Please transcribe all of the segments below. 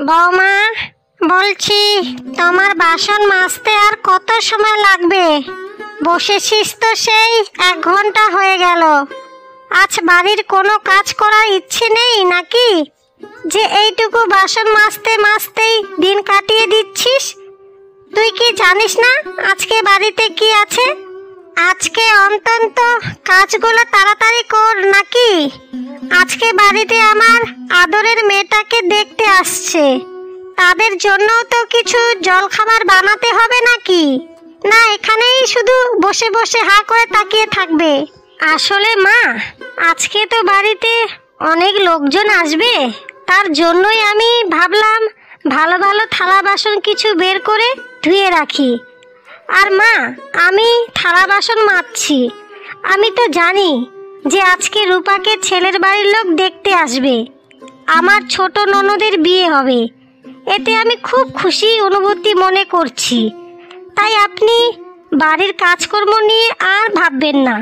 বৌমা, বলছি তোমার বাসন মাজতে আর কত সময় লাগবে? বসেছিস তো সেই 1 ঘন্টা হয়ে গেল। আজ বাড়ির কোনো কাজ করার ইচ্ছে নেই নাকি, যে এইটুকু বাসন মাজতে মাজতেই দিন কাটিয়ে দিচ্ছিস? তুই কি জানিস না আজকে বাড়িতে কি আছে? আজকে অন্তত কাজগুলো তাড়াতাড়ি কর নাকি। আজকে বাড়িতে আমার আদরের মেয়েটাকে দেখতে আসছে, তাদের জন্যও তো কিছু জলখাবার বানাতে হবে নাকি? না এখানেই শুধু বসে বসে হা করে তাকিয়ে থাকবে? আসলে মা, আজকে তো বাড়িতে অনেক লোকজন আসবে, তার জন্যই আমি ভাবলাম ভালো ভালো থালা বাসন কিছু বের করে ধুয়ে রাখি। আর মা, আমি থালা বাসন মাজছি। আমি তো জানি যে আজকে রূপাকে ছেলের বাড়ির লোক দেখতে আসবে, আমার ছোট ননদের বিয়ে হবে। এতে আমি খুব খুশি অনুভূতি মনে করছি। তাই আপনি বাড়ির কাজকর্ম নিয়ে আর ভাববেন না।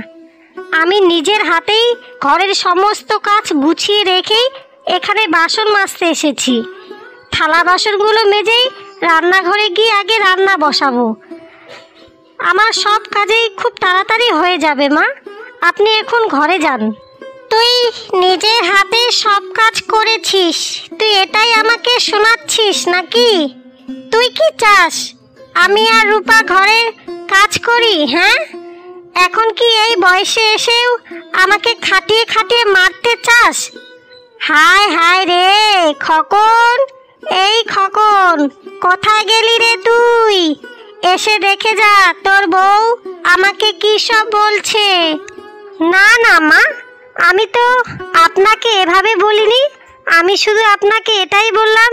আমি নিজের হাতেই ঘরের সমস্ত কাজ গুছিয়ে রেখেই এখানে বাসন মাজতে এসেছি। থালা বাসনগুলো মেজেই রান্নাঘরে গিয়ে আগে রান্না বসাবো। আমার সব কাজেই খুব তাড়াতাড়ি হয়ে যাবে মা, আপনি এখন ঘরে যান। তুই নিজের হাতে সব কাজ করেছিস, তুই এটাই আমাকে শোনাচ্ছিস নাকি? তুই কি চাস আমি আর রূপা ঘরে কাজ করি? হ্যাঁ, এখন কি এই বয়সে এসেও আমাকে খাটিয়ে খাটিয়ে মারতে চাস? হায় হায় রে খোকন, এই খোকন, কোথায় গেলি রে তুই? এসে দেখে যা তোর বউ আমাকে কি সব বলছে। না না মা, আমি তো আপনাকে এভাবে বলিনি। আমি শুধু আপনাকে এটাই বললাম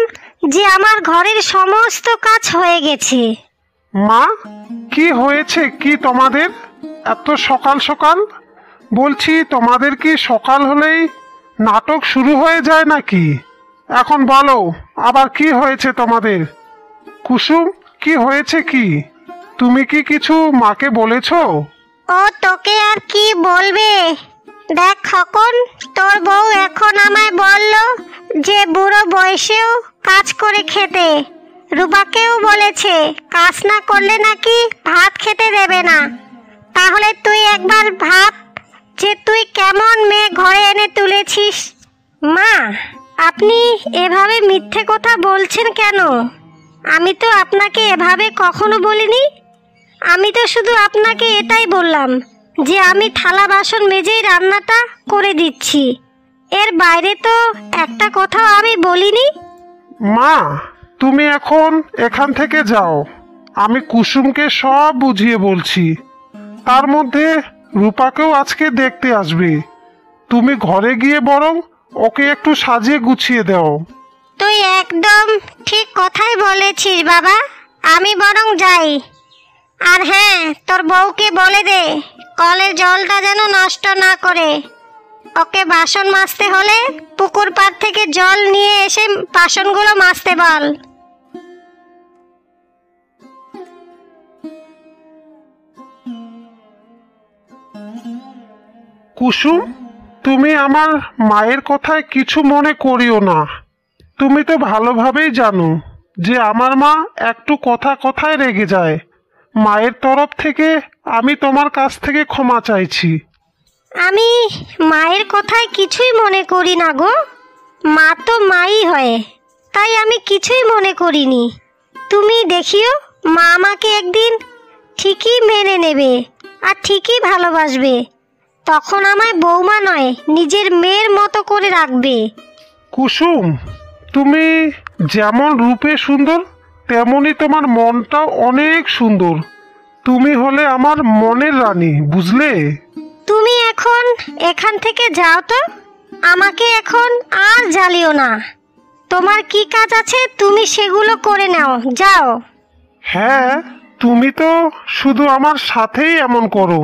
যে আমার ঘরের সমস্ত কাজ হয়ে গেছে। মা, কি হয়েছে কি তোমাদের এত সকাল সকাল? বলছি তোমাদের কি সকাল হলেই নাটক শুরু হয়ে যায় নাকি? এখন বলো আবার কি হয়েছে তোমাদের? কুসুম, কি হয়েছে কি? তুমি কি কিছু মাকে বলেছো? ও তোকে আর কি বলবে? দেখ খোকন, তোর বউ এখন আমায় বলল যে বুড়ো বয়সেও কাজ করে খেতে। রূপাকেও বলেছে কাজ না করলে নাকি ভাত খেতে দেবে না। তাহলে তুই একবার ভাব যে তুই কেমন মেয়ে ঘরে এনে তুলেছিস। মা, আপনি এভাবে মিথ্যে কথা বলছেন কেন? আমি তো আপনাকে এভাবে কখনো বলিনি। আমি তো শুধু আপনাকে এটাই বললাম যে আমি থালা বাসন মেজেই রান্নাটা করে দিচ্ছি। এর বাইরে তো একটা কথাও আমি বলিনি। মা, তুমি এখন এখান থেকে যাও। আমি কুসুমকে সব বুঝিয়ে বলছি। তার মধ্যে রূপাকেও আজকে দেখতে আসবে। তুমি ঘরে গিয়ে বরং ওকে একটু সাজিয়ে গুছিয়ে দাও। তুই একদম ঠিক কথাই বলেছিস বাবা, আমি বরং যাই। আর হ্যাঁ, তোর বউকে বলে দে কলের জলটা যেন নষ্ট না করে। ওকে বাসন মাজতে হলে পুকুর পাড় থেকে জল নিয়ে এসে বাসনগুলো মাজতে বল। কুসুম, তুমি আমার মায়ের কথায় কিছু মনে করিও না। তুমি তো ভালোভাবেই জানো যে আমার মা একটু কথায় রেগে যায়। মায়ের তরফ থেকে আমি তোমার কাছ থেকে ক্ষমা চাইছি। আমি মায়ের কথায় কিছুই মনে করি না গো। মা তো মাই হয়, তাই আমি কিছুই মনে করিনি। তুমি দেখিও, মা আমাকে একদিন ঠিকই মেনে নেবে আর ঠিকই ভালোবাসবে। তখন আমায় বৌমা নয়, নিজের মেয়ের মতো করে রাখবে। কুসুম, তুমি যেমন রূপে সুন্দর, তেমনি তোমার মনটাও অনেক সুন্দর। তুমি হলে আমার মনের রানী, বুঝলে? তুমি এখন এখান থেকে যাও তো, আমাকে এখন আর জ্বালিও না। তোমার কি কাজ আছে তুমি সেগুলো করে নাও, যাও। হ্যাঁ, তুমি তো শুধু আমার সাথেই এমন করো।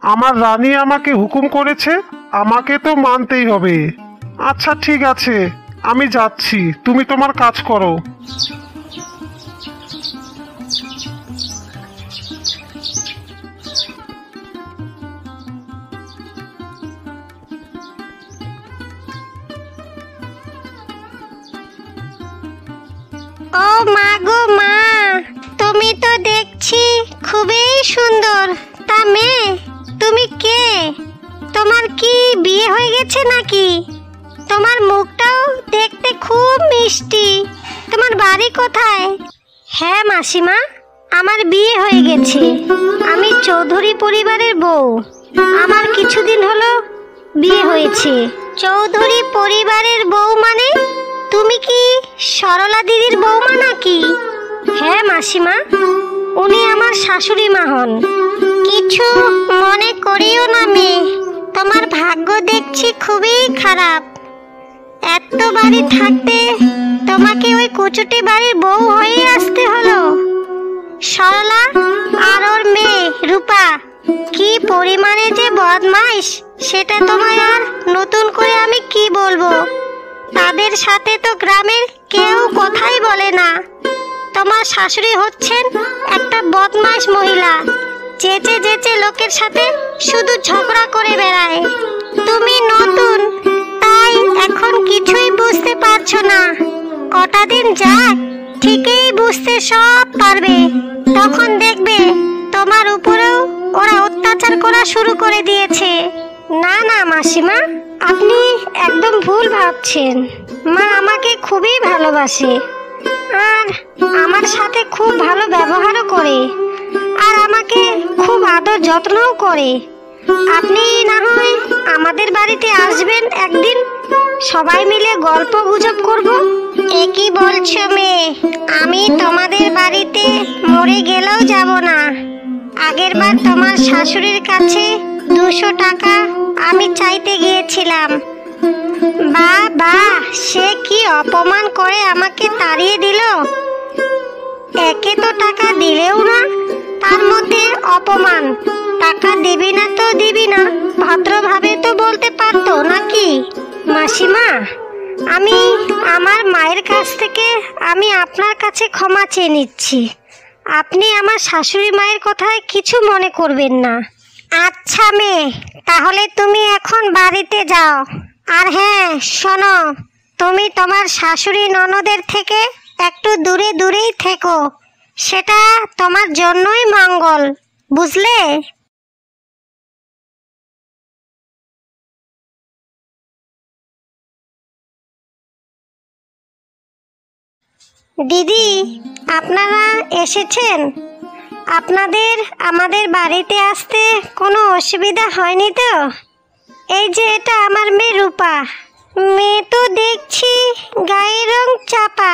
আমার রানী আমাকে হুকুম করেছে, আমাকে তো মানতেই হবে। আচ্ছা ঠিক আছে, আমি যাচ্ছি, তুমি তোমার কাজ করো। ও মা গো মা, তুমি তো দেখছি খুবই সুন্দর। তা মেয়ে, তুমি কে? তোমার কি বিয়ে হয়ে গেছে নাকি? তোমার মুখটাও দেখতে খুব মিষ্টি। তোমার বাড়ি কোথায়? হ্যাঁ মাসিমা, আমার বিয়ে হয়ে গেছে। আমি চৌধুরী পরিবারের বউ। আমার কিছুদিন হলো বিয়ে হয়েছে। চৌধুরী পরিবারের বউ মানে তুমি কি সরলা দিদির বৌমা নাকি? হ্যাঁ মাসিমা, উনি আমার শাশুড়ি মা হন। কিছু মনে করিও না মেয়ে, তোমার ভাগ্য দেখছি খুবই খারাপ। এত বাড়ি থাকতে তোমাকে ওই কুচুটে বাড়ির বউ হয়ে আসতে হলো। সরলা আর ওর মেয়ে রূপা কি পরিমাণে যে বদমাইশ, সেটা তোমায় আর নতুন করে আমি কি বলবো। তাদের সাথে তো গ্রামের কেউ কথাই বলে না। তোমার শাশুড়ি হচ্ছেন একটা বদমাইশ মহিলা, চেঁচে চেঁচে লোকের সাথে শুধু ঝগড়া করে বেড়ায়। তুমি নতুন, তাই এখন কিছুই বুঝতে পারছো না। কটা দিন যাক, ঠিকই বুঝতে সব পারবে। তখন দেখবে তোমার উপরেও ওরা অত্যাচার করা শুরু করে দিয়েছে। না না মাসিমা, আপনি একদম ভুল ভাবছেন। মা আমাকে খুবই ভালোবাসে, আর আমার সাথে খুব ভালো ব্যবহারও করে, আর আমাকে খুব আদর যত্নও করে। আপনি না হয় আমাদের বাড়িতে আসবেন একদিন, সবাই মিলে গল্প গুজব করব। এ কি বলছো মেয়ে? আমি তোমাদের বাড়িতে মরে গেলেও যাব না। আগেরবার তোমার শাশুড়ির কাছে 200 টাকা আমি চাইতে গিয়েছিলাম। বাবা, সে কি অপমান করে আমাকে তাড়িয়ে দিল। একে তো টাকা দিলেও না, তার মধ্যে অপমান। টাকা দিবি না তো দিবি না, ভদ্রভাবে তো বলতে পারতো নাকি? মাসিমা, আমি আমার মায়ের কাছ থেকে আমি আপনার কাছে ক্ষমা চেয়ে নিচ্ছি। আপনি আমার শাশুড়ি মায়ের কথায় কিছু মনে করবেন না। আচ্ছা মেয়ে, তাহলে তুমি এখন বাড়িতে যাও। আর হ্যাঁ শোনো, তুমি তোমার শাশুড়ি ননদের থেকে একটু দূরে দূরেই থেকো। সেটা তোমার জন্যই মঙ্গল, বুঝলে? দিদি, আপনারা এসেছেন? আপনাদের আমাদের বাড়িতে আসতে কোনো অসুবিধা হয়নি তো? এই যে এটা আমার মেয়ে রূপা। মেয়ে তো দেখছি গায়ের রং চাপা।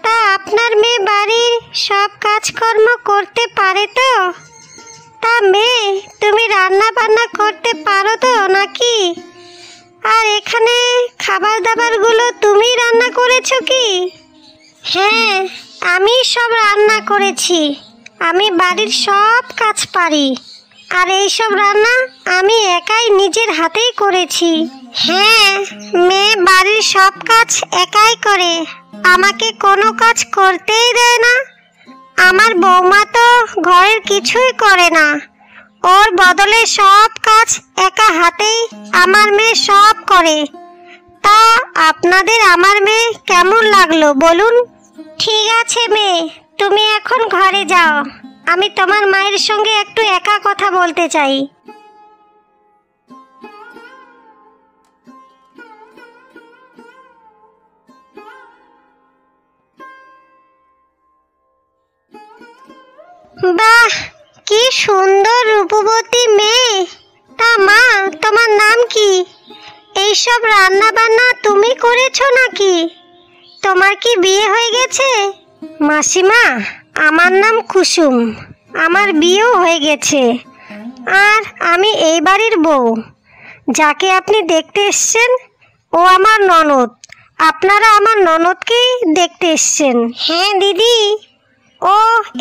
তা আপনার মেয়ে বাড়ির সব কাজকর্ম করতে পারে তো? তা মেয়ে, তুমি রান্না বান্না করতে পারো তো নাকি? আর এখানে খাবার দাবারগুলো তুমি রান্না করেছো কি? হ্যাঁ, আমি সব রান্না করেছি। আমি বাড়ির সব কাজ পারি, আর এইসব রান্না আমি একাই নিজের হাতেই করেছি। হ্যাঁ, মেয়ে বাড়ির সব কাজ একাই করে, আমাকে কোনো কাজ করতেই দেয় না। আমার বৌমা তো ঘরের কিছুই করে না, ওর বদলে সব কাজ একা হাতেই আমার মেয়ে সব করে। তা আপনাদের আমার মেয়ে কেমন লাগলো বলুন? ঠিক আছে মেয়ে, তুমি এখন ঘরে যাও। আমি তোমার মায়ের সঙ্গে একটু একা কথা বলতে চাই। বাহ, কি সুন্দর রূপবতী মেয়ে। তা মা, তোমার নাম কি? এইসব রান্না বান্না তুমি করেছো নাকি? তোমার কি বিয়ে হয়ে গেছে? মাসিমা, আমার নাম কুসুম। আমার বিয়েও হয়ে গেছে, আর আমি এই বাড়ির বউ। যাকে আপনি দেখতে এসছেন ও আমার ননদ। আপনারা আমার ননদকেই দেখতে এসছেন। হ্যাঁ দিদি, ও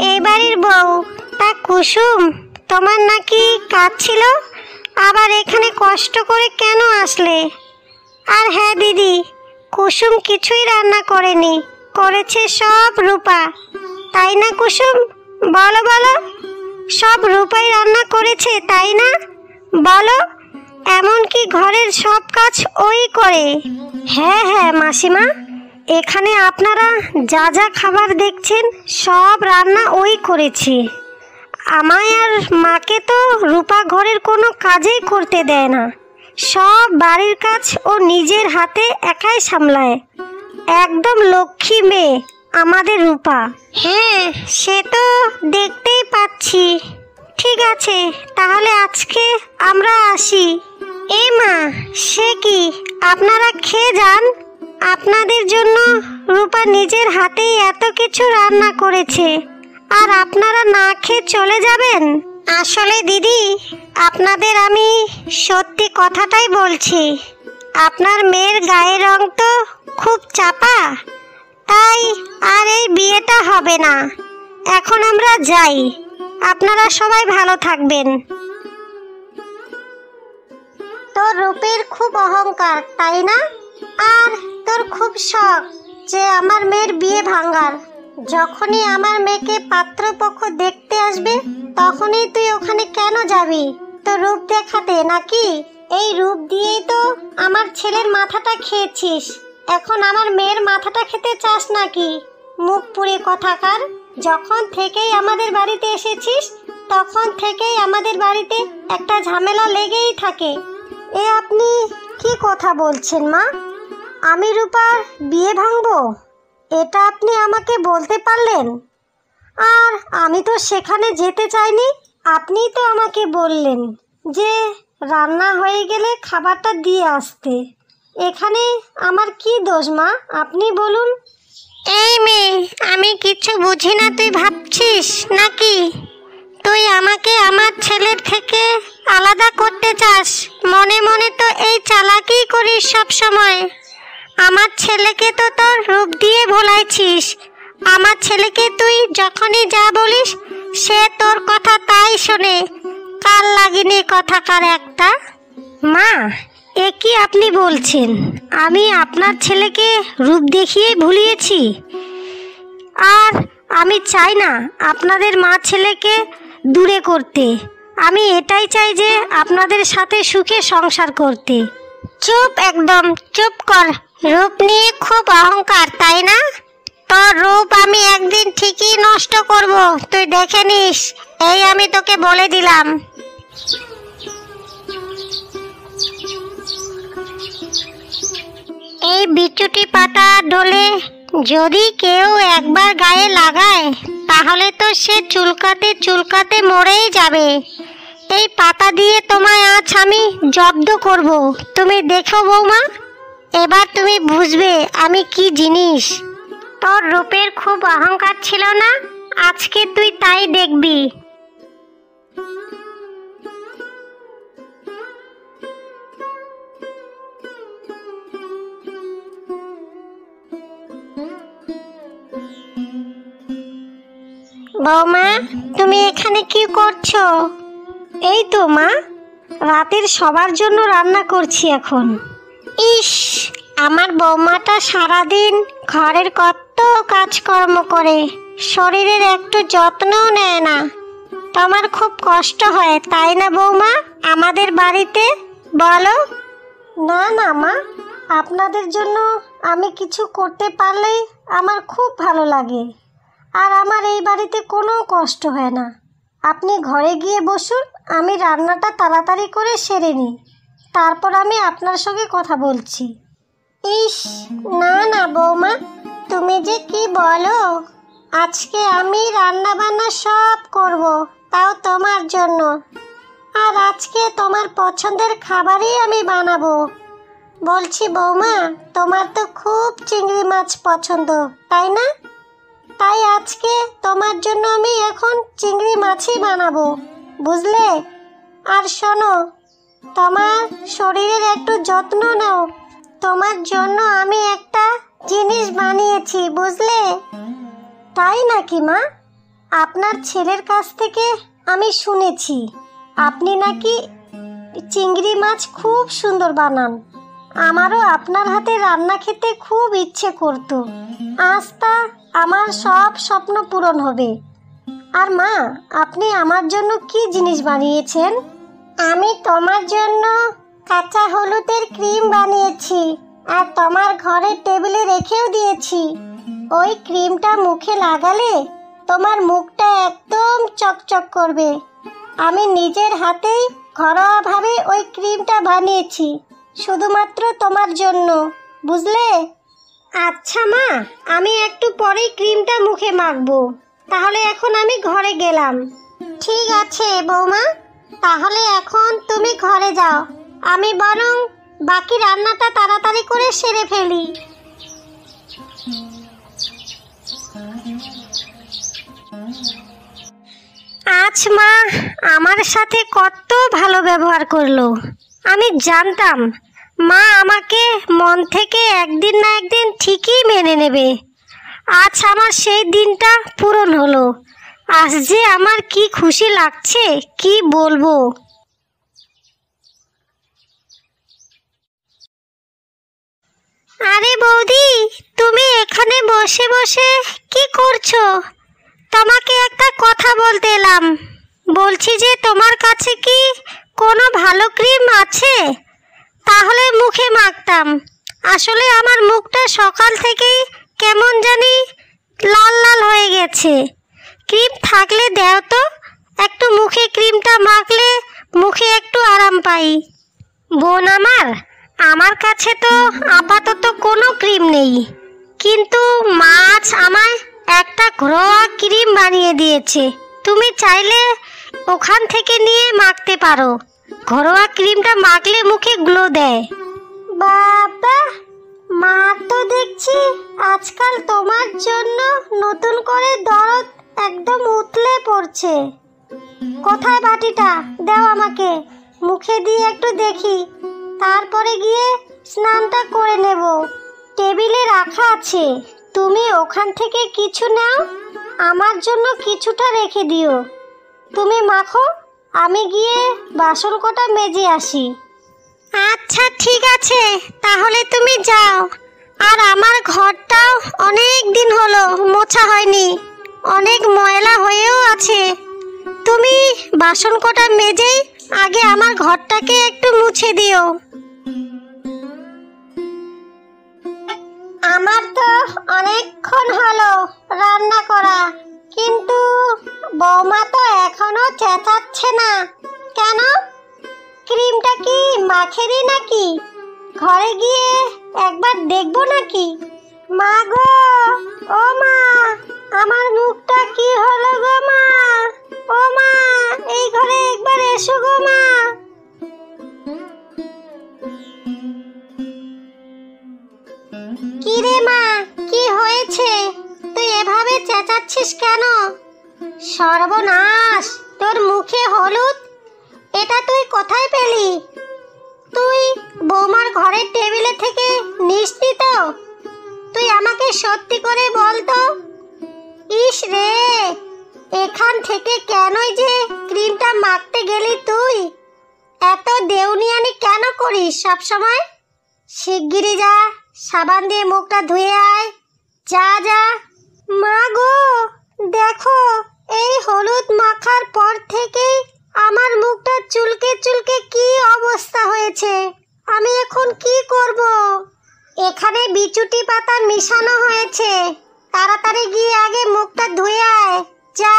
এই বাড়ির বউ। তা কুসুম, তোমার নাকি কাজ ছিল, আবার এখানে কষ্ট করে কেন আসলে? আর হ্যাঁ দিদি, কুসুম কিছুই রান্না করেনি, করেছে সব রূপা। তাই না কুসুম? বলো বলো, সব রূপাই রান্না করেছে তাই না? বলো, এমনকি ঘরের সব কাজ ওই করে। হ্যাঁ হ্যাঁ মাসিমা, এখানে আপনারা যা যা খাবার দেখছেন সব রান্না ওই করেছে। আমায় আর মাকে তো রূপা ঘরের কোনো কাজেই করতে দেয় না, সব বাড়ির কাজ ও নিজের হাতে একাই সামলায়। একদম লক্ষ্মী মেয়ে আমাদের রূপা। হ্যাঁ, সে তো দেখতেই পাচ্ছি। ঠিক আছে, তাহলে আজকে আমরা আসি। এ মা, সে কি, আপনারা খেয়ে যান। আপনাদের জন্য রূপা নিজের হাতেই এত কিছু রান্না করেছে, আর আপনারা না খেয়ে চলে যাবেন? আসলে দিদি, আপনাদের আমি সত্যি কথাটাই বলছি। আপনার মেয়ের গায়ের রং তো খুব চাপা, তাই আর এই বিয়েটা হবে না। এখন আমরা যাই, আপনারা সবাই ভালো থাকবেন। তোর রূপের খুব অহংকার, তাই না? আর তোর খুব শখ যে আমার মেয়ের বিয়ে ভাঙার। যখনই আমার মেয়েকে পাত্রপক্ষ দেখতে আসবে তখনই তুই ওখানে কেন যাবি? তো রূপ দেখাতে নাকি? এই রূপ দিয়েই তো আমার ছেলের মাথাটা খেয়েছিস, এখন আমার মেয়ের মাথাটা খেতে চাস নাকি? মুখ পুড়ে কথাকার। যখন থেকেই আমাদের বাড়িতে এসেছিস তখন থেকেই আমাদের বাড়িতে একটা ঝামেলা লেগেই থাকে। এ আপনি কি কথা বলছেন মা? আমি রূপার বিয়ে ভাঙবো, এটা আপনি আমাকে বলতে পারলেন? আর আমি তো সেখানে যেতে চাইনি, আপনিই তো আমাকে বললেন যে রান্না হয়ে গেলে খাবারটা দিয়ে আসতে। এখানে আমার কি দোষ মা, আপনি বলুন। এই মেয়ে, আমি কিছু বুঝি না তুই ভাবছিস নাকি? তুই আমাকে আমার ছেলের থেকে আলাদা করতে চাস? মনে মনে তো এই চালাকি করিস সব সময়। আমার ছেলেকে তো তোর রূপ দিয়ে ভোলাইছিস। আমার ছেলেকে তুই যখনই যা বলিস সে তোর কথা তাই শোনে। কাল লাগিনি কথাকার একটা। মা, এ কি আপনি বলছেন? আমি আপনার ছেলেকে রূপ দেখিয়েই ভুলিয়েছি? আর আমি চাই না আপনাদের মা ছেলেকে দূরে করতে। আমি এটাই চাই যে আপনাদের সাথে সুখে সংসার করতে। চুপ, একদম চুপ কর। রূপ নিয়ে খুব অহংকার, তাই না? তোর রূপ আমি একদিন ঠিকই নষ্ট করব, তুই দেখে নিস। এই আমি তোকে বলে দিলাম। এই বিচুটি পাতা ডলে যদি কেউ একবার গায়ে লাগায় তাহলে তো সে চুলকাতে চুলকাতে মরেই যাবে। এই পাতা দিয়ে তোমায় আজ আমি জব্দ করব, তুমি দেখো বৌমা। এবার তুমি বুঝবে আমি কি জিনিস। তোর রূপের খুব অহংকার ছিল না, আজকে তুই তাই দেখবি। বৌমা, তুমি এখানে কি করছো? এই তো মা, রাতের সবার জন্য রান্না করছি এখন। ইস, আমার বৌমাটা সারাদিন ঘরের কত কাজকর্ম করে, শরীরের একটু যত্নও নেয় না। তোমার খুব কষ্ট হয় তাই না বৌমা আমাদের বাড়িতে, বলো? না না মা, আপনাদের জন্য আমি কিছু করতে পারলেই আমার খুব ভালো লাগে। আর আমার এই বাড়িতে কোনো কষ্ট হয় না। আপনি ঘরে গিয়ে বসুন, আমি রান্নাটা তাড়াতাড়ি করে সেরে নিই, তারপর আমি আপনার সঙ্গে কথা বলছি। ইস, না না বৌমা, তুমি যে কি বলো। আজকে আমি রান্না বান্না সব করব, তাও তোমার জন্য। আর আজকে তোমার পছন্দের খাবারই আমি বানাবো। বলছি বৌমা, তোমার তো খুব চিংড়ি মাছ পছন্দ, তাই না? তাই আজকে তোমার জন্য আমি এখন চিংড়ি মাছই বানাবো, বুঝলে? আর শোনো, তোমার শরীরের একটু যত্ন নাও। তোমার জন্য আমি একটা জিনিস বানিয়েছি, বুঝলে? তাই নাকি মা? আপনার ছেলের কাছ থেকে আমি শুনেছি আপনি নাকি চিংড়ি মাছ খুব সুন্দর বানান। আমারও আপনার হাতে রান্না খেতে খুব ইচ্ছে করতো। আজ তা আমার সব স্বপ্ন পূরণ হবে। আর মা, আপনি আমার জন্য কি জিনিস বানিয়েছেন? আমি তোমার জন্য কাঁচা হলুদের ক্রিম বানিয়েছি, আর তোমার ঘরের টেবিলে রেখেও দিয়েছি। ওই ক্রিমটা মুখে লাগালে তোমার মুখটা একদম চকচক করবে। আমি নিজের হাতেই ঘরোয়াভাবে ওই ক্রিমটা বানিয়েছি, শুধুমাত্র তোমার জন্য, বুঝলে? আচ্ছা মা, আমি একটু পরেই ক্রিমটা মুখে মাখবো। তাহলে এখন আমি ঘরে গেলাম। ঠিক আছে বৌমা, তাহলে এখন তুমি ঘরে যাও। আমি বরং বাকি রান্নাটা তাড়াতাড়ি করে সেরে ফেলি। আজ মা আমার সাথে কত ভালো ব্যবহার করলো। আমি জানতাম মা আমাকে মন থেকে একদিন না একদিন ঠিকই মেনে নেবে। আজ আমার সেই দিনটা পূরণ হলো। আজ যে আমার কি খুশি লাগছে, কি বলবো। আরে বৌদি, তুমি এখানে বসে বসে কি করছো? তোমাকে একটা কথা বলতে এলাম। বলছি যে তোমার কাছে কি কোনো ভালো ক্রিম আছে? তাহলে মুখে মাখতাম। আসলে আমার মুখটা সকাল থেকেই কেমন জানি লাল লাল হয়ে গেছে। ক্রিম থাকলে দাও তো, একটু মুখে ক্রিমটা মাখলে মুখে একটু আরাম পাই। বোন আমার কাছে তো আপাতত কোনো ক্রিম নেই, কিন্তু মাছ আমায় একটা ঘরোয়া ক্রিম বানিয়ে দিয়েছে। তুমি চাইলে ওখান থেকে নিয়ে মাখতে পারো। ঘরোয়া ক্রিমটা মাখলে মুখে গ্লো দেয়। বাবা, মা তো দেখছি আজকাল তোমার জন্য নতুন করে দরদ একদম উতলে পড়ছে। কোথায় বাটিটা? দাও আমাকে, মুখে দিয়ে একটু দেখি, তারপরে গিয়ে স্নানটা করে নেব। টেবিলে রাখা আছে, তুমি ওখান থেকে কিছু নাও, আমার জন্য কিছুটা রেখে দিও। তুমি মাখো, আমি গিয়ে বাসন কটা মেজে আসি। আচ্ছা ঠিক আছে, তাহলে তুমি যাও। আর আমার ঘরটাও অনেক দিন হলো মোছা হয়নি, অনেক ময়লা হয়েও আছে। তুমি বাসন কটা মেজেই আগে আমার ঘরটাকে একটু মুছে দিও। আমার তো অনেকক্ষণ হলো রান্না করা, কিন্তু বৌমা তো এখনো চেঁচাচ্ছে না কেন? ক্রিমটা কি মাখেনি নাকি? ঘরে গিয়ে একবার দেখবো নাকি? মা গো, ও মা, আমার মুখটা কি হলো গো মা? ও মা, এই ঘরে একবার এসো গো মা। কি রে মা, কি হয়েছে? তুই এভাবে চেঁচাচ্ছিস কেন? সর্বনাশ, তোর মুখে হলুদ, এটা তুই কোথায় পেলি? তুই বৌমার ঘরের টেবিলে থেকে নিসনি তো? তুই আমাকে সত্যি করে বল তো। ইস রে, এখান থেকে কেনই যে ক্রিমটা মাখতে গেলি তুই? এত দেউনিয়ানি কেন করিস সব সময়? শিগগিরই যা, সাবান দিয়ে মুখটা ধুয়ে আয়, যা যা। মা গো, দেখো, এই হলুদ মাখার পর থেকেই আমার মুখটা চুলকে চুলকে কি অবস্থা হয়েছে। আমি এখন কি করব? এখানে বিচুটি পাতা মিশানো হয়েছে। তাড়াতাড়ি গিয়ে আগে মুখটা ধুয়ে আয়, যা।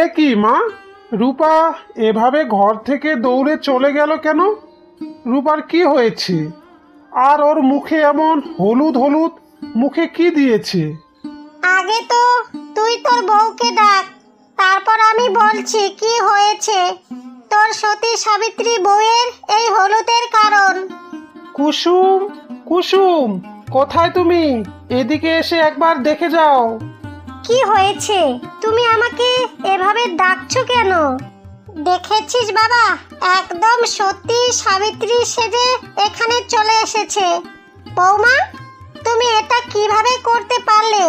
এ কি মা, রূপা এভাবে ঘর থেকে দৌড়ে চলে গেল কেন? রূপার কি হয়েছে? আর ওর মুখে এমন হলুদ হলুদ, মুখে কি দিয়েছে? আগে তো তুই তোর বউকে ডাক, তারপর আমি বলছি কি হয়েছে। তোর সতী সাবিত্রী বউয়ের এই হলুদের কারণ। কুসুম, কুসুম, কোথায় তুমি? এদিকে এসে একবার দেখে যাও। কি হয়েছে? তুমি আমাকে এভাবে ডাকছো কেন? দেখেছিস বাবা, একদম সত্যি সাবিত্রী সেজে এখানে চলে এসেছে। বৌমা, তুমি এটা কিভাবে করতে পারলে?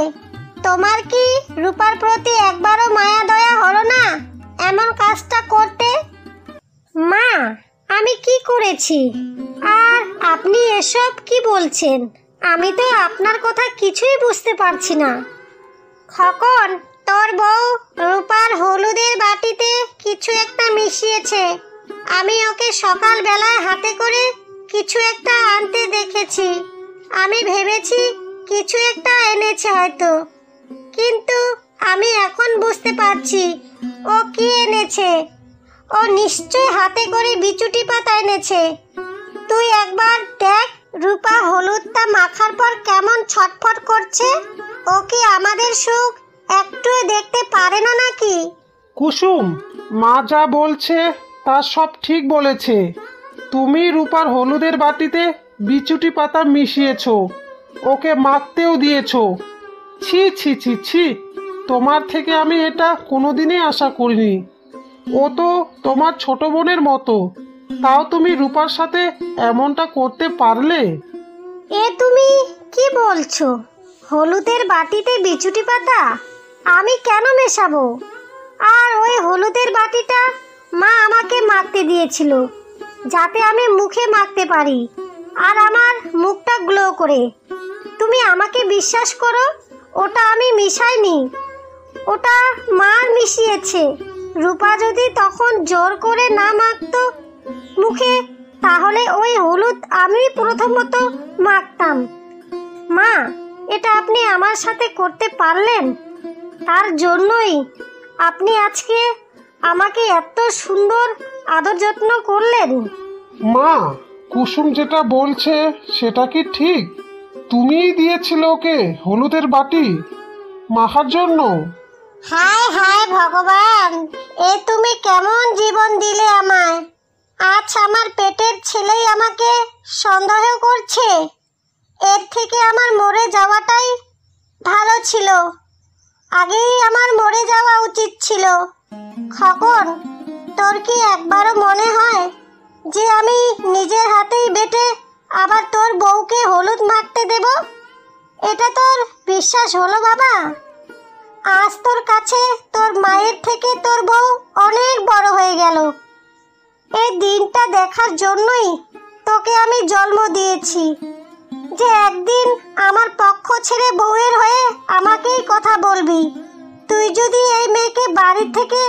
তোমার কি রূপার প্রতি একবারও মায়া দয়া হলো না এমন কাজটা করতে? মা, আমি কি করে করেছি। আর আপনি এসব কি বলছেন? আমি তো আপনার কথা কিছুই বুঝতে পারছি না। খোকন, তোর বউ রূপার হলুদের বাটিতে কিছু একটা মিশিয়েছে। আমি ওকে সকালবেলায় হাতে করে কিছু একটা আনতে দেখেছি। আমি ভেবেছি কিছু একটা এনেছে হয়তো, কিন্তু আমি এখন বুঝতে পারছি ও কি এনেছে। ও নিশ্চয় হাতে করে বিচুটি পাতা এনেছে। তুই একবার দেখ রূপা হলুদটা মাখার পর কেমন ছটফট করছে। ও কি আমাদের সুখ একটু দেখতে পারে না নাকি? কুসুম, মা যা বলছে তা সব ঠিক বলেছে। তুমি রূপার হলুদের বাটিতে বিচুটি পাতা মিশিয়েছো, ওকে মাখতেও দিয়েছো। ছি ছি ছি ছি, তোমার থেকে আমি এটা কোনোদিনই আশা করিনি। ও তো তোমার ছোট বোনের মতো, তাও তুমি রূপার সাথে এমনটা করতে পারলে? এ তুমি কি বলছো? হলুদের বাটিতে বিচুটি পাতা আমি কেন মেশাবো? আর ওই হলুদের বাটিটা মা আমাকে মাখতে দিয়েছিল, যাতে আমি মুখে মাখতে পারি আর আমার মুখটা গ্লো করে। তুমি আমাকে বিশ্বাস করো, ওটা আমি মিশাইনি, ওটা মা মিশিয়েছে। রূপা যদি তখন জোর করে না মাখতো মুখে, তাহলে ওই হলুদ আমি প্রথমত মাখতাম। মা, এটা আপনি আমার সাথে করতে পারলেন, তার জন্যই আপনি আজকে আমাকে এত সুন্দর আদর যত্ন করলেন। মা, কুসুম যেটা বলছে সেটা কি ঠিক? তুমিই দিয়েছিলে ওকে হলুদের বাটি মাখার জন্য? হায় হায় ভগবান, এ তুমি কেমন জীবন দিলে আমায়। আজ আমার পেটের ছেলেই আমাকে সন্দেহ করছে। এর থেকে আমার মরে যাওয়াটাই ভালো ছিল। আগেই আমার মরে যাওয়া উচিত ছিল। খোকন, তোর কি একবারও মনে হয় যে আমি নিজের হাতেই বেটে আবার তোর বউকে হলুদ মাখতে দেব? এটা তোর বিশ্বাস হলো বাবা? আজ তোর কাছে তোর মায়ের থেকে তোর বউ অনেক বড় হয়ে গেল। এই দিনটা দেখার জন্যই তোকে আমি জন্ম দিয়েছি, যে একদিন আমার পক্ষ ছেড়ে বউয়ের হয়ে আমাকেই কথা বলবি। তুই যদি এই মেয়েকে বাড়ি থেকে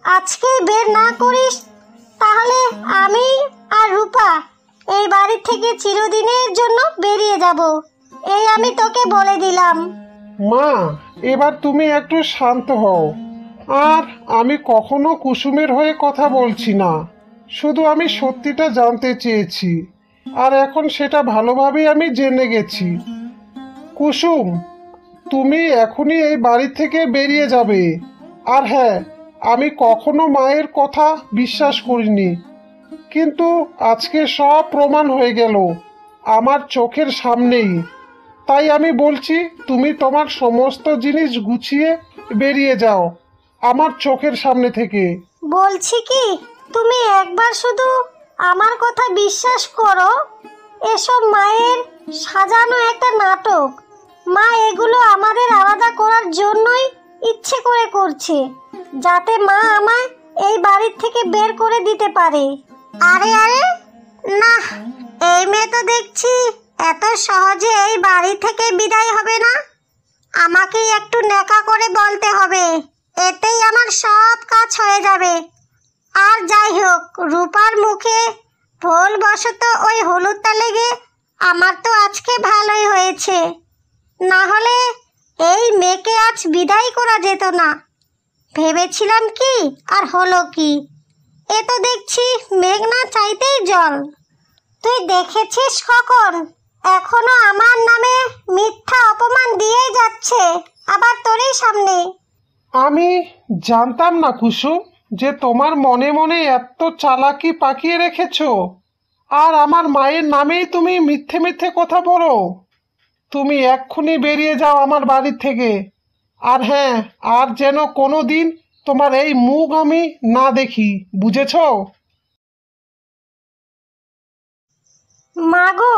আজকেই বের না করিস, তাহলে আমি আর রূপা এই বাড়ি থেকে চিরদিনের জন্য বেরিয়ে যাব। এই আমি তোকে বলে দিলাম। মা, এবার তুমি একটু শান্ত হও। আর আমি কখনো কুসুমের হয়ে কথা বলছি না, শুধু আমি সত্যিটা জানতে চেয়েছি, আর এখন সেটা ভালোভাবেই আমি জেনে গেছি। কুসুম, তুমি এখনই এই বাড়ি থেকে বেরিয়ে যাবে। আর হ্যাঁ, আমি কখনো মায়ের কথা বিশ্বাস করিনি, কিন্তু আজকে সব প্রমাণ হয়ে গেল আমার চোখের সামনেই। তাই আমি বলছি, তুমি তোমার সমস্ত জিনিস গুছিয়ে বেরিয়ে যাও আমার চোখের সামনে থেকে। বলছি কি, তুমি একবার শুধু আমার কথা বিশ্বাস করো। এসব মায়ের সাজানো একটা নাটক। মা এগুলো আমাদের আলাদা করার জন্যই ইচ্ছে করে করছে, যাতে মা আমায় এই বাড়ির থেকে বের করে দিতে পারে। আরে আরে না, এই মেয়ে তো দেখছি এত সহজে এই বাড়ি থেকে বিদায় হবে না। আমাকেই একটু নেকা করে বলতে হবে, এতেই আমার সব কাজ হয়ে যাবে। আর যাই হোক, রূপার মুখে ভুলবশত ওই হলুদটা লেগে আমার তো আজকে ভালোই হয়েছে, না হলে এই মেয়েকে আজ বিদায় করা যেত না। ভেবেছিলাম কি আর হলো কি, এ তো দেখছি মেঘ না চাইতেই জল। তুই দেখেছিস কখন এখনো আমার নামে মিথ্যা অপমান দিয়েই যাচ্ছে, আবার তোরই সামনে। আমি জানতাম না কুসুম যে তোমার মনে মনে এত চালাকি পাকিয়ে রেখেছো, আর আমার মায়ের নামেই তুমি মিথ্যে মিথ্যে কথা বলো। তুমি এক্ষুনি বেরিয়ে যাও আমার বাড়ি থেকে। আর হ্যাঁ, আর যেন কোনো দিন তোমার এই মুখ আমি না দেখি, বুঝেছো? মাগো,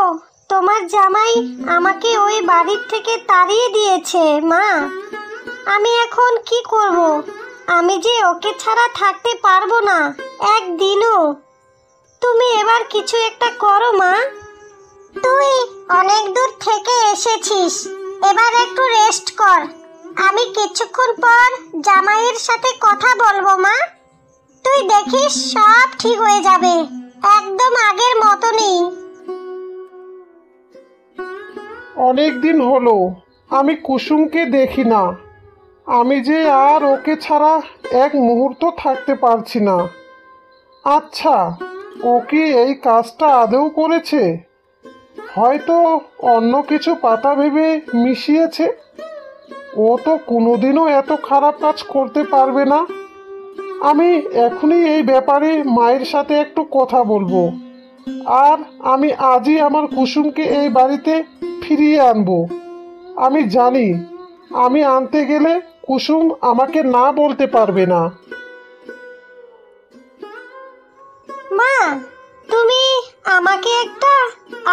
তোমার জামাই আমাকে ওই বাড়ির থেকে তাড়িয়ে দিয়েছে মা। আমি এখন কি করব? আমি যে ওকে ছাড়া থাকতে পারবো না একদিনও। তুমি এবার কিছু একটা করো মা। তুই অনেক দূর থেকে এসেছিস, এবার একটু রেস্ট কর। আমি কিছুক্ষণ পর জামাইয়ের সাথে কথা বলবো মা। তুই দেখিস সব ঠিক হয়ে যাবে, একদম আগের মতনই। অনেক দিন হলো আমি কুসুমকে দেখি না। আমি যে আর ওকে ছাড়া এক মুহূর্ত থাকতে পারছি না। আচ্ছা, ও কি এই কাজটা আদৌ করেছে? হয়তো অন্য কিছু পাতা ভেবে মিশিয়েছে। ও তো কোনোদিনও এত খারাপ কাজ করতে পারবে না। আমি এখনই এই ব্যাপারে মায়ের সাথে একটু কথা বলবো, আর আমি আজই আমার কুসুমকে এই বাড়িতে ফিরিয়ে আনবো। আমি জানি আমি আনতে গেলে কুসুম আমাকে না বলতে পারবে না। মা, তুমি আমাকে একটা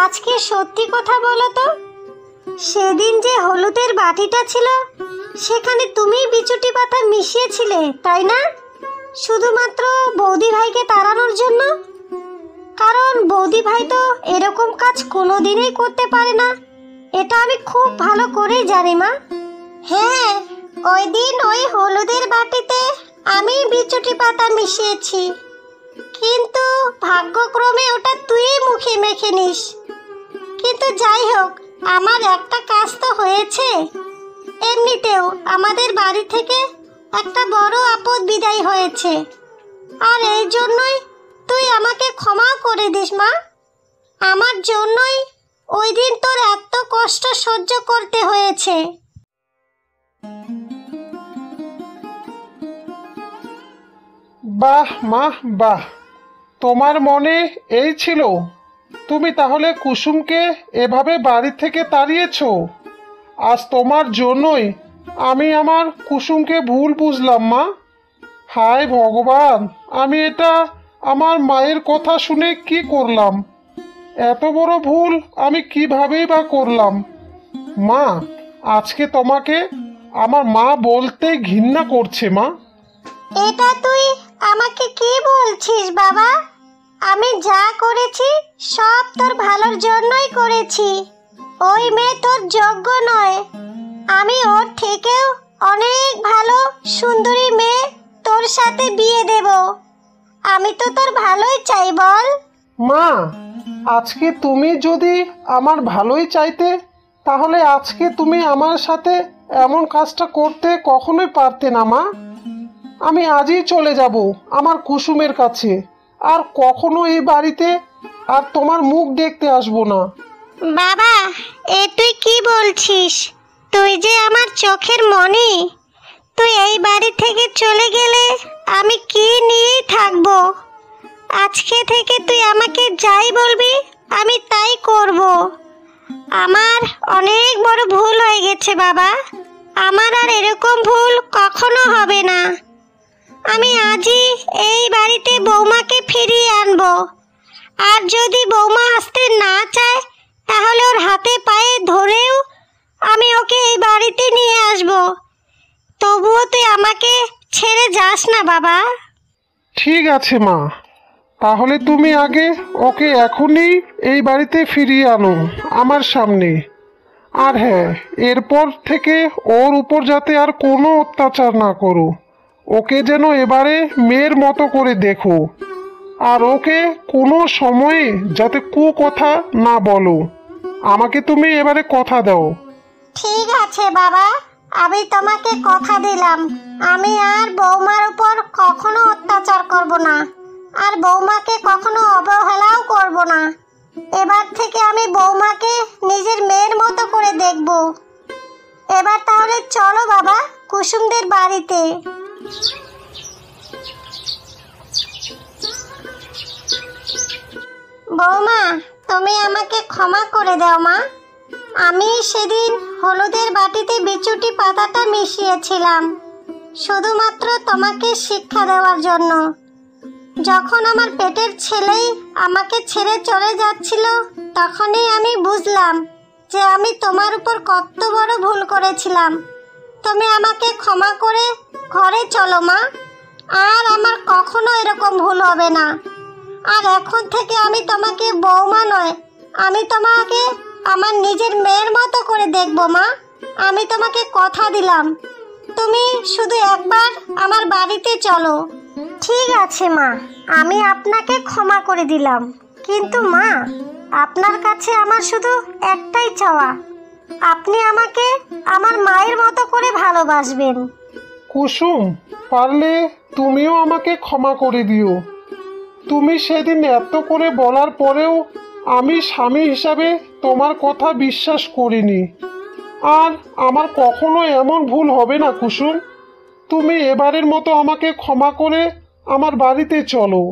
আজকে সত্যি কথা বলো তো। সেদিন যে হলুদের বাটিটা ছিল, সেখানে তুমি বিচুটি পাতা মিশিয়েছিলে, তাই না? শুধুমাত্র বৌদি ভাইকে তাড়ানোর জন্য? কারণ বৌদি ভাই তো এরকম কাজ কোনোদিনই করতে পারে না, এটা আমি খুব ভালো করেই জানি মা। হ্যাঁ, ওই দিন ওই হলুদের বাটিতে আমি বিচুটি পাতা মিশিয়েছি, কিন্তু ভাগ্যক্রমে ওটা তুই মুখে মেখে নিস। কিন্তু যাই হোক, আমার একটা কাজ তো হয়েছে। এমনিতেও আমাদের বাড়ি থেকে একটা বড় আপদ বিদায় হয়েছে, আর এই জন্যই তুই আমাকে ক্ষমা করে দিস মা। আমার জন্যই ওই দিন তোর এত কষ্ট সহ্য করতে হয়েছে। বাহ মা, বাহ! তোমার মনে এই ছিল? তুমি তাহলে কুসুমকে এভাবে বাড়ি থেকে তাড়িয়েছো? আজ তোমার জন্যই আমি আমার কুসুমকে ভুল বুঝলাম মা। হায় ভগবান, আমি এটা আমার মায়ের কথা শুনে কি করলাম? এত বড় ভুল আমি কিভাবেই বা করলাম? মা, আজকে তোমাকে আমার মা বলতে ঘৃণা করছে মা। এটা তুই আমাকে কি বলছিস বাবা? আমি যা করেছি সব তোর ভালোর জন্যই করেছি। ওই মেয়ে তোর যোগ্য নয়। আমি ওর থেকেও অনেক ভালো সুন্দরী মেয়ে তোর সাথে বিয়ে দেব। আমি তো তোর ভালোই চাই, বল? মা, আজকে তুমি যদি আমার ভালোই চাইতে, তাহলে আজকে তুমি আমার সাথে এমন কাজটা করতে কখনোই পারতে না মা। আমি আজই চলে যাব আমার কুসুমের কাছে, আর কখনো এই বাড়িতে আর তোমার মুখ দেখতে আসবো না। বাবা, এ তুই কি বলছিস? তুই যে আমার চোখের মনি। তুই এই বাড়ি থেকে চলে গেলে আমি কি নিয়েই থাকবো? আজকে থেকে তুই আমাকে যাই বলবি আমি তাই করব। আমার অনেক বড় ভুল হয়ে গেছে বাবা। আমার আর এরকম ভুল কখনো হবে না। আমি আজই এই বাড়িতে বৌমাকে ফিরিয়ে আনবো। আর যদি বৌমা আসতে না চায়, তাহলে ওর হাতে পায়ে ধরেও আমি ওকে এই বাড়িতে নিয়ে আসবো। তবুও তুই আমাকে ছেড়ে যাস না বাবা। ঠিক আছে মা, তাহলে তুমি আগে ওকে এখনই এই বাড়িতে ফিরিয়ে আনো আমার সামনে। আর হ্যাঁ, এরপর থেকে ওর উপর যাতে আর কোনো অত্যাচার না করো। ওকে যেন এবারে মেয়ের মতো করে দেখো, আর ওকে কোনো সময়ে যাতে কুকথা না বলো। আমাকে তুমি এবারে কথা দাও। ঠিক আছে বাবা, আমি তোমাকে কথা দিলাম আমি আর বৌমার উপর কখনো অত্যাচার করব না, আর বৌমাকে কখনো অবহেলাও করব না। এবার থেকে আমি বৌমাকে নিজের মেয়ের মতো করে দেখব। এবার তাহলে চলো বাবা কুসুমদের বাড়িতে। বৌমা, তুমি আমাকে ক্ষমা করে দাও মা। আমি সেদিন হলুদের বাটিতে বিচুটি পাতাটা মিশিয়েছিলাম শুধুমাত্র তোমাকে শিক্ষা দেওয়ার জন্য। যখন আমার পেটের ছেলেই আমাকে ছেড়ে চলে যাচ্ছিল, তখনই আমি বুঝলাম যে আমি তোমার উপর কত বড় ভুল করেছিলাম। তুমি আমাকে ক্ষমা করে ঘরে চলো মা, আর আমার কখনো এরকম ভুল হবে না। আর এখন থেকে আমি তোমাকে বৌমা নয়, আমি তোমাকে আমার নিজের মেয়ের মতো করে দেখবো মা। আমি তোমাকে কথা দিলাম, তুমি শুধু একবার আমার বাড়িতে চলো। ঠিক আছে মা, আমি আপনাকে ক্ষমা করে দিলাম, কিন্তু মা আপনার কাছে আমার শুধু একটাই চাওয়া, আপনি আমাকে আমার মায়ের মতো করে ভালোবাসবেন। কুসুম, পারলে তুমিও আমাকে ক্ষমা করে দিও। তুমি সেদিন এত করে বলার পরেও আমি স্বামী হিসাবে তোমার কথা বিশ্বাস করিনি। আর আমার কখনো এমন ভুল হবে না কুসুম। তুমি এবারের মতো আমাকে ক্ষমা করে আমার বাড়িতে চলো।